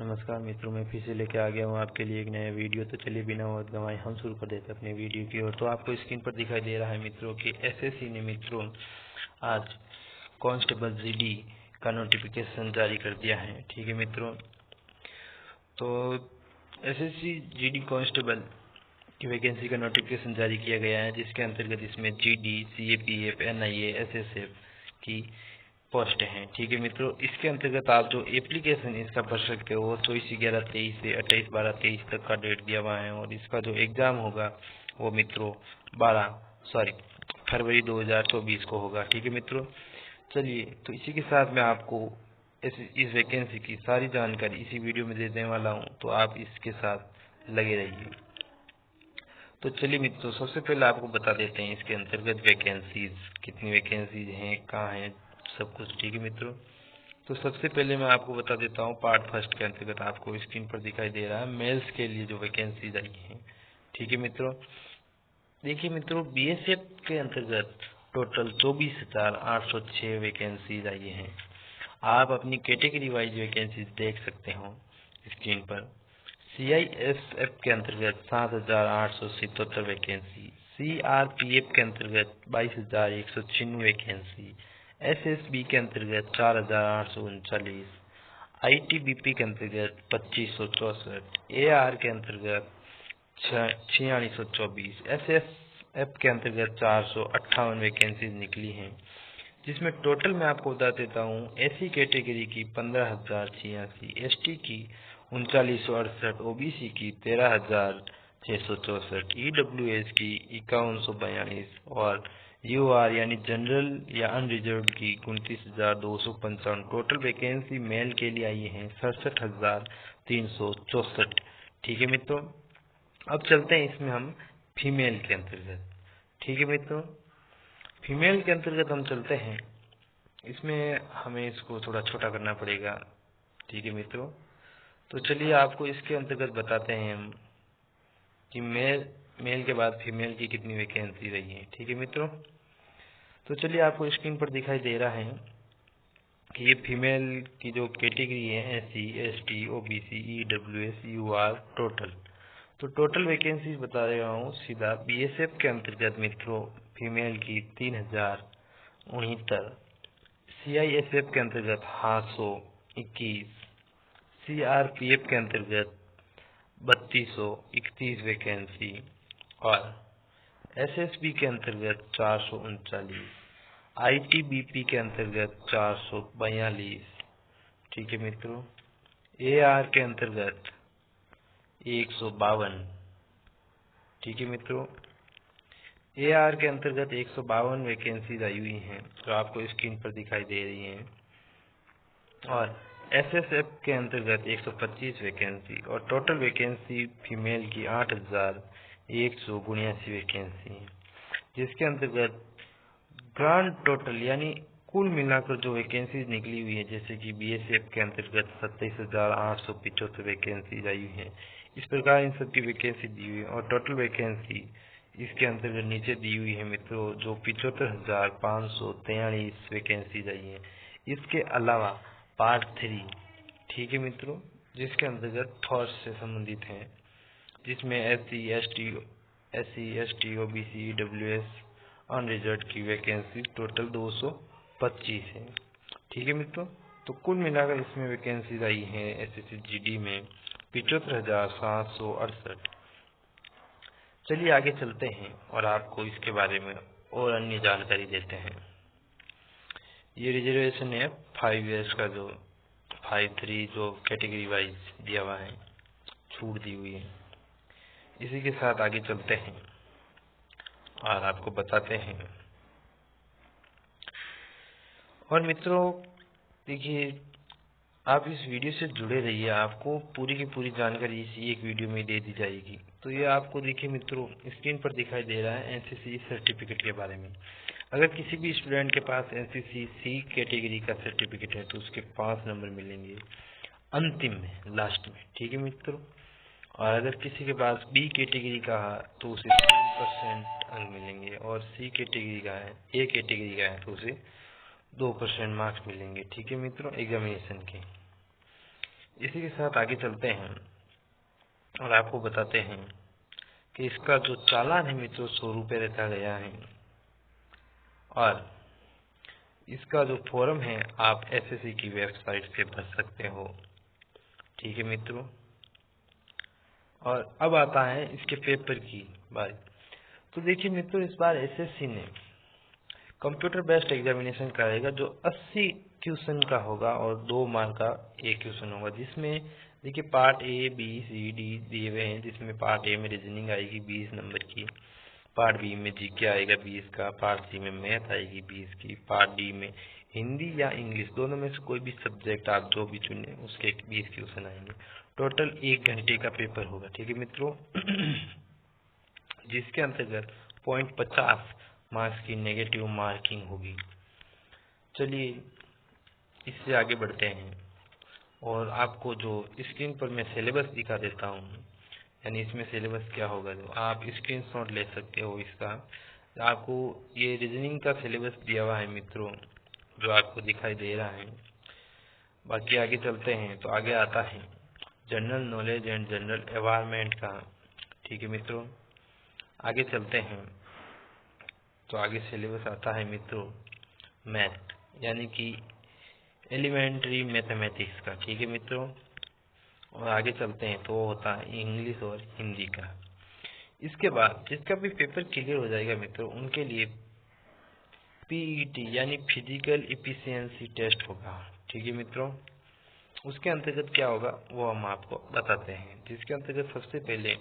नमस्कार मित्रों, मैं फिर से लेके आ गया हूँ आपके लिए एक नया वीडियो। तो चलिए बिना वक्त गंवाए हम शुरू कर देते हैं अपने वीडियो की ओर। तो आपको स्क्रीन पर दिखाई दे रहा है मित्रों कि एसएससी ने मित्रों आज कांस्टेबल जीडी का नोटिफिकेशन जारी कर दिया है। ठीक है मित्रों, तो एसएससी जीडी कांस्टेबल की वैकेंसी का नोटिफिकेशन जारी किया गया है, जिसके अंतर्गत इसमें जीडी, सीएपीएफ, एनआईए, एसएसएफ की पोस्ट हैं। ठीक है मित्रों, इसके अंतर्गत आप जो एप्लीकेशन इसका भर सकते हो 24/11/23 से 28/12/23 तक का डेट दिया हुआ है, और इसका जो एग्जाम होगा वो मित्रों फरवरी 2024 को होगा। ठीक है मित्रों, चलिए तो इसी के साथ मैं आपको इस वैकेंसी की सारी जानकारी इसी वीडियो में दे देने वाला हूँ, तो आप इसके साथ लगे रहिए। तो चलिए मित्रों, सबसे पहले आपको बता देते हैं इसके अंतर्गत वैकेंसीज कितनी वैकेंसीज हैं, कहाँ हैं, सब कुछ। ठीक है मित्रों, तो सबसे पहले मैं आपको बता देता हूँ पार्ट फर्स्ट के अंतर्गत आपको स्क्रीन पर दिखाई दे रहा है मेल्स के लिए जो वैकेंसीज आई हैं। ठीक है मित्रों, देखिए मित्रों, बीएसएफ के अंतर्गत टोटल 24,806 वैकेंसीज आई हैं। आप अपनी कैटेगरी वाइज वैकेंसीज देख सकते हो स्क्रीन पर। सीआईएसएफ के अंतर्गत 7,877 वैकेंसी, सीआरपीएफ के अंतर्गत 22,196 वैकेंसी, एसएसबी के अंतर्गत 4,839, आईटीबीपी के अंतर्गत 2,564, एआर के अंतर्गत 4624, एसएसएफ के अंतर्गत 458 वैकेंसीज निकली हैं, जिसमें टोटल मैं आपको बता देता हूँ एसी कैटेगरी की 15,086, एसटी की 3968, ओबीसी की 13,664, ईडब्ल्यूएस की 5142 और यूआर यानी जनरल या अनरिजर्व की 29,255। टोटल वैकेंसी मेल के लिए आई है 67,364। ठीक है मित्रों, अब चलते हैं इसमें हम फीमेल के अंतर्गत। ठीक है मित्रों, फीमेल के अंतर्गत हम चलते हैं, इसमें हमें इसको थोड़ा छोटा करना पड़ेगा। ठीक है मित्रों, तो चलिए आपको इसके अंतर्गत बताते हैं हम कि मेल के बाद फीमेल की कितनी वैकेंसी रही है। ठीक है मित्रों, तो चलिए आपको स्क्रीन पर दिखाई दे रहा है कि ये फीमेल की जो कैटेगरी है SC, ST, OBC, EWS, UR total. तो टोटल वैकेंसी बता रहा हूँ सीधा। बीएसएफ के अंतर्गत मित्रों फीमेल की 3,069, सीआईएसएफ के अंतर्गत 821, सीआरपीएफ के अंतर्गत 3,231 वैकेंसी और एसएसबी के अंतर्गत 439, आईटीबीपी के अंतर्गत 442। ठीक है मित्रों, एआर के अंतर्गत 152। ठीक है मित्रों, एआर के अंतर्गत 152 वैकेंसीज आई हुई हैं जो आपको स्क्रीन पर दिखाई दे रही हैं, और एसएसएफ के अंतर्गत 125 वैकेंसी और टोटल वैकेंसी फीमेल की 8,179 वैकेंसी है, जिसके अंतर्गत ग्रांड टोटल यानी कुल मिलाकर जो वैकेंसीज निकली हुई है, जैसे कि बीएसएफ के अंतर्गत 27,875 वैकेंसीज आई हुई हैं। इस प्रकार इन सब की वैकेंसी दी हुई है, और टोटल वैकेंसी इसके अंतर्गत नीचे दी हुई है मित्रों जो 75,543 वैकेंसीज आई हैं। इसके अलावा पार्ट 3, ठीक है मित्रों, जिसके अंतर्गत फोर्स से संबंधित हैं, जिसमें SC, ST, OBC, EWS, unreserved की वैकेंसी टोटल 225 है। ठीक है मित्रों, तो कुल मिलाकर इसमें वैकेंसीज आई हैं एसएससी जीडी में 75,768। चलिए आगे चलते हैं और आपको इसके बारे में और अन्य जानकारी देते हैं। ये रिजर्वेशन है 5 इयर्स का, जो 5-3 जो कैटेगरी वाइज दिया हुआ है, छूट दी हुई है। इसी के साथ आगे चलते हैं और आपको बताते हैं। और मित्रों देखिए, आप इस वीडियो से जुड़े रहिए, आपको पूरी की पूरी जानकारी इसी एक वीडियो में दे दी जाएगी। तो ये आपको देखिए मित्रों स्क्रीन पर दिखाई दे रहा है एनसीसी सर्टिफिकेट के बारे में। अगर किसी भी स्टूडेंट के पास एनसीसी सी कैटेगरी का सर्टिफिकेट है तो उसके 5 नंबर मिलेंगे अंतिम में, लास्ट में। ठीक है मित्रों, और अगर किसी के पास बी कैटेगरी का है तो उसे 3% अंक मिलेंगे, और सी कैटेगरी का है, ए कैटेगरी का है तो उसे 2% मार्क्स मिलेंगे। ठीक है मित्रों, एग्जामिनेशन के। इसी के साथ आगे चलते हैं और आपको बताते हैं कि इसका जो चालान है मित्रों 100 रुपये रखा गया है और इसका जो फॉर्म है आप एसएससी की वेबसाइट से भर सकते हो। ठीक है मित्रों। और अब आता है इसके पेपर की बारी। तो देखिए मित्रों, इस बार एसएससी ने कंप्यूटर बेस्ड एग्जामिनेशन कराएगा जो 80 क्वेश्चन का होगा और 2 मार्क का एक क्वेश्चन होगा, जिसमें देखिए part A B C D दिए हुए हैं, जिसमें पार्ट ए में रीजनिंग आएगी 20 नंबर की, पार्ट बी में जीके आएगा 20 का, पार्ट सी में मैथ आएगी 20 की, पार्ट डी में हिंदी या इंग्लिश दोनों में से कोई भी सब्जेक्ट आप जो भी चुने उसके 20 क्वेश्चन आएंगे। टोटल 1 घंटे का पेपर होगा। ठीक है मित्रों। जिसके अंतर्गत 0.50 मार्क्स की नेगेटिव मार्किंग होगी। चलिए इससे आगे बढ़ते हैं और आपको जो स्क्रीन पर मैं सिलेबस दिखा देता हूँ, यानी इसमें सिलेबस क्या होगा जो आप स्क्रीनशॉट ले सकते हो इसका। आपको ये रीजनिंग का सिलेबस दिया हुआ है मित्रों, जो आपको दिखाई दे रहा है। बाकी आगे चलते हैं तो आगे आता है general knowledge and general environment का। ठीक है मित्रों। आगे चलते हैं तो आगे सिलेबस आता है मित्रों मैथ, यानी कि एलिमेंट्री मैथमेटिक्स का। ठीक है मित्रों। और आगे चलते हैं तो वो होता है इंग्लिश और हिंदी का। इसके बाद जिसका भी पेपर क्लियर हो जाएगा मित्रों, उनके लिए पीईटी यानी फिजिकल इफिशियंसी टेस्ट होगा। ठीक है मित्रों। उसके अंतर्गत क्या होगा वो हम आपको बताते हैं, जिसके अंतर्गत सबसे पहले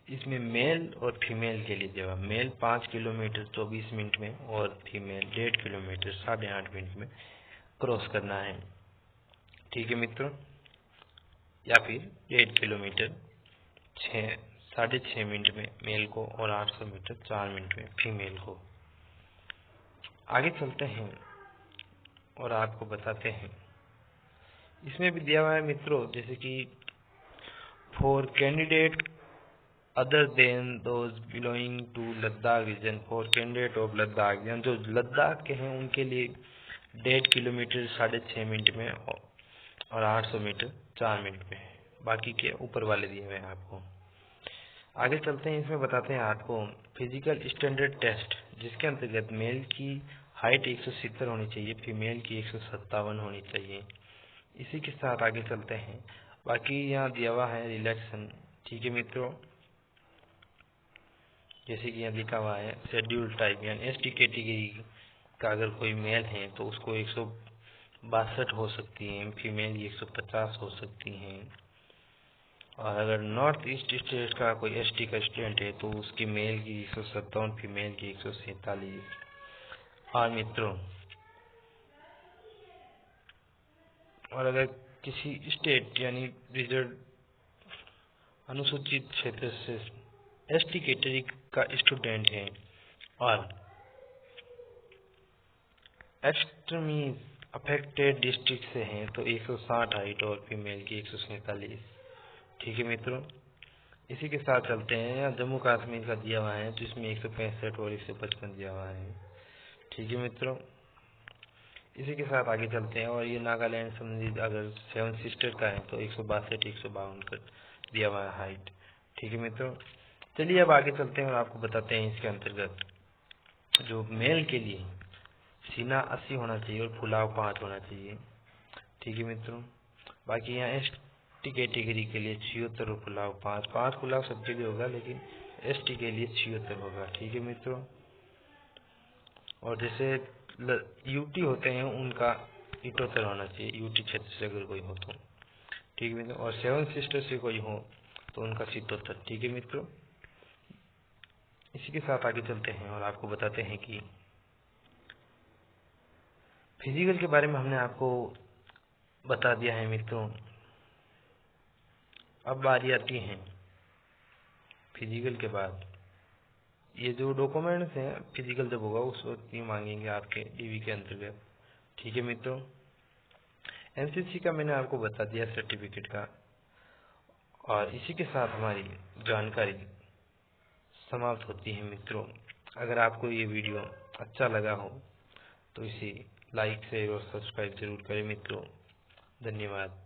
इसमें मेल और फीमेल के लिए जवाब। मेल 5 किलोमीटर 24 मिनट में और फीमेल 1.5 किलोमीटर 8.5 मिनट में क्रॉस करना है। ठीक है मित्रों। या फिर 1.5 किलोमीटर 6.5 मिनट में मेल को और 800 मीटर 4 मिनट में फीमेल को। आगे चलते हैं और आपको बताते हैं इसमें भी दिया हुआ है मित्रों, जैसे कि for candidate other than those belonging to Ladakh region, for candidate of Ladakh, यानी जो लद्दाख के हैं उनके लिए 1.5 किलोमीटर 6.5 मिनट में और 800 मीटर 4 मिनट में। बाकी के ऊपर वाले दिए हुए हैं आपको। आगे चलते हैं, इसमें बताते हैं आपको फिजिकल स्टैंडर्ड टेस्ट, जिसके अंतर्गत मेल की हाइट 170 होनी चाहिए, फीमेल की 157 होनी चाहिए। इसी के साथ आगे चलते हैं। बाकी यहाँ दिया हुआ है रिलैक्सन। ठीक है मित्रों। जैसे कि यहाँ लिखा हुआ है शेड्यूल टाइप, यानी एसटी कैटेगरी का अगर कोई मेल है तो उसको 162 हो सकती हैं, फीमेल 150 हो सकती हैं। और अगर नॉर्थ ईस्ट स्टेट का कोई एसटी का स्टूडेंट है तो उसकी मेल की 157, फीमेल की 147। और मित्रों, और अगर किसी स्टेट यानी रिजर्व अनुसूचित क्षेत्र से एसटी कैटेगरी का स्टूडेंट है और एक्सट्रीमी अफेक्टेड डिस्ट्रिक्ट से हैं तो 160 हाइट और फीमेल की 147। ठीक है मित्रों। इसी के साथ चलते हैं। यहाँ जम्मू कश्मीर का दिया हुआ है तो इसमें 165 और 155 दिया हुआ है। ठीक है मित्रों। इसी के साथ आगे चलते हैं और ये नागालैंड संबंधित अगर 7 सिस्टर का है तो 162 152 का दिया हुआ है हाइट। ठीक है मित्रों। चलिए अब आगे चलते हैं और आपको बताते हैं इसके अंतर्गत जो मेल के लिए सीना 80 होना चाहिए और फुलाव 5 होना चाहिए। ठीक है मित्रों। बाकी यहाँ एसटी कैटेगरी के लिए 76 और फुलाव 5 फुलाव सबके लिए होगा, लेकिन एसटी के लिए 76 होगा। ठीक है मित्रों। और जैसे यूटी होते हैं उनका 78 होना चाहिए, यूटी क्षेत्र से अगर कोई हो तो। ठीक है मित्रों। और 7 सिस्टर से कोई हो तो उनका 77। ठीक है मित्रों। इसी के साथ आगे चलते हैं और आपको बताते हैं कि फिजिकल के बारे में हमने आपको बता दिया है मित्रों। अब बारी आती है फिजिकल के बाद ये जो डॉक्यूमेंट्स हैं, फिजिकल जब होगा उस वक्त ही मांगेंगे आपके डीवी के अंतर्गत। ठीक है मित्रों। एनसीसी का मैंने आपको बता दिया सर्टिफिकेट का, और इसी के साथ हमारी जानकारी समाप्त होती है मित्रों। अगर आपको ये वीडियो अच्छा लगा हो तो इसे लाइक शेयर और सब्सक्राइब जरूर करें मित्रों। धन्यवाद।